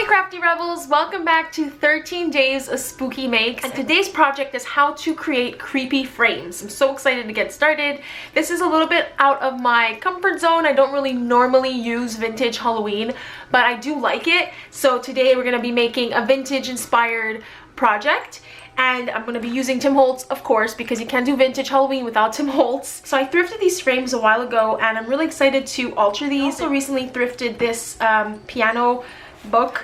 Crafty Rebels, welcome back to 13 days of spooky makes, and today's project is how to create creepy frames. I'm so excited to get started. This is a little bit out of my comfort zone. I don't really normally use vintage Halloween, but I do like it. So today we're going to be making a vintage inspired project. And I'm going to be using Tim Holtz, of course, because you can't do vintage Halloween without Tim Holtz. So I thrifted these frames a while ago, and I'm really excited to alter these. I also recently thrifted this piano book.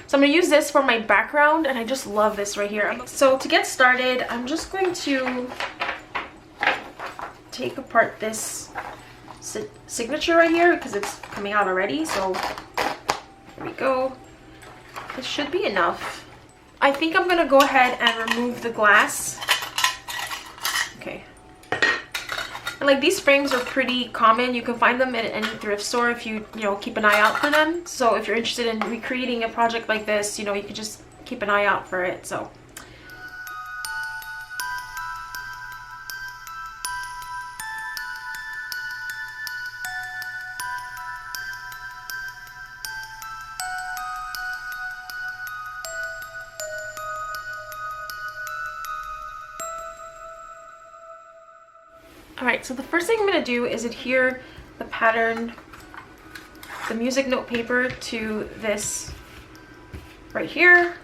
So I'm going to use this for my background, and I just love this right here. So to get started, I'm just going to take apart this signature right here because it's coming out already. So there we go. This should be enough. I think I'm gonna go ahead and remove the glass. Okay. And like these frames are pretty common. You can find them at any thrift store if you keep an eye out for them. So if you're interested in recreating a project like this, you can just keep an eye out for it. So alright, so the first thing I'm going to do is adhere the pattern, the music note paper, to this right here.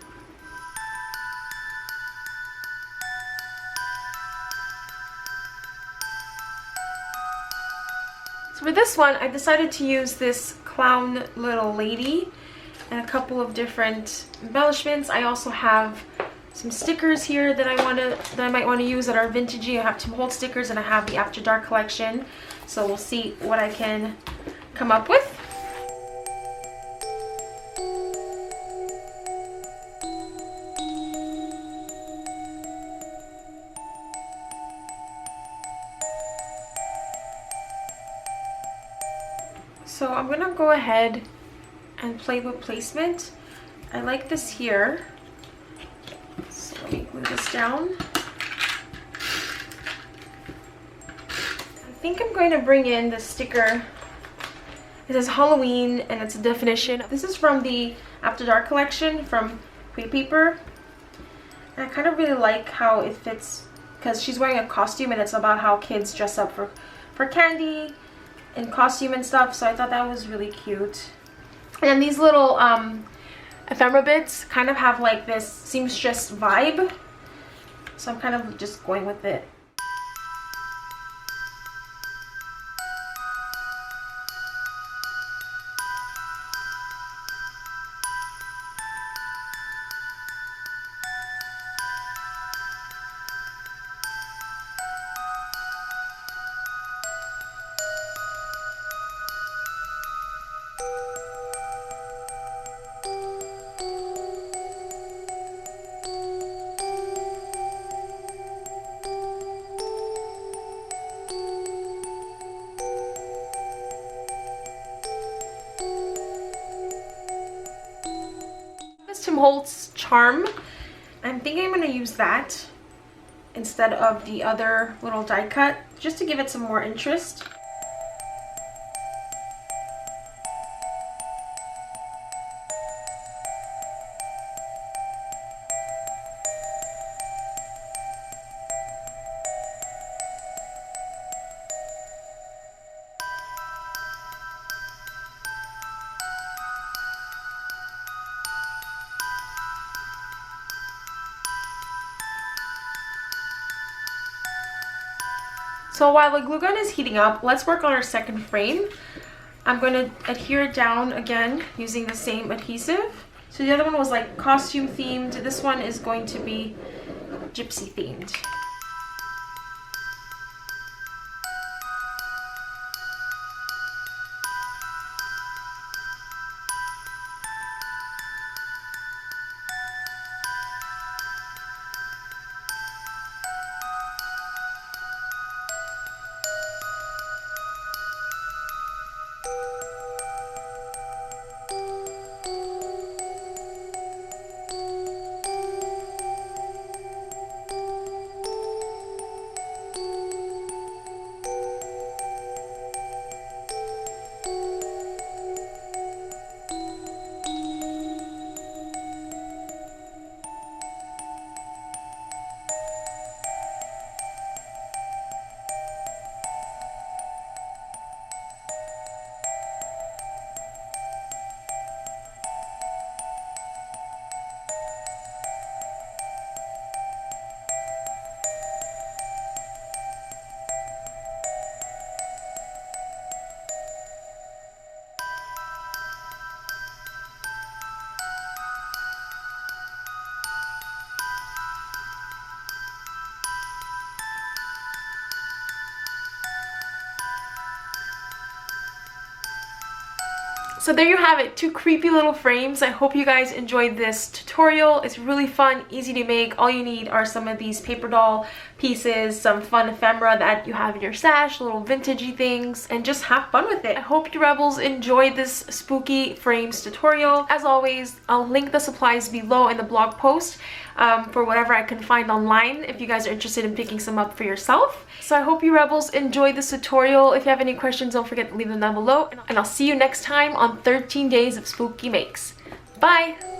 So for this one, I decided to use this clown little lady and a couple of different embellishments. I also have some stickers here that I might want to use that are vintagey. I have Tim Holtz stickers and I have the After Dark collection. So we'll see what I can come up with. So I'm gonna go ahead and play with placement. I like this here. Let me glue this down. I think I'm going to bring in the sticker. It says Halloween and it's a definition. This is from the After Dark collection from Paper. And I kind of really like how it fits because she's wearing a costume and it's about how kids dress up for candy and costume and stuff. So I thought that was really cute. And then these little ephemera bits kind of have like this seamstress vibe, so I'm kind of just going with it. Tim Holtz charm. I'm thinking I'm going to use that instead of the other little die cut just to give it some more interest. So while the glue gun is heating up, let's work on our second frame. I'm going to adhere it down again using the same adhesive. So the other one was like costume themed. This one is going to be gypsy themed. So there you have it, 2 creepy little frames. I hope you guys enjoyed this tutorial. It's really fun, easy to make. All you need are some of these paper doll pieces, some fun ephemera that you have in your stash, little vintagey things, and just have fun with it. I hope you rebels enjoyed this spooky frames tutorial. As always, I'll link the supplies below in the blog post for whatever I can find online if you guys are interested in picking some up for yourself. So I hope you rebels enjoyed this tutorial. If you have any questions, don't forget to leave them down below, and I'll see you next time on 13 Days of Spooky Makes. Bye!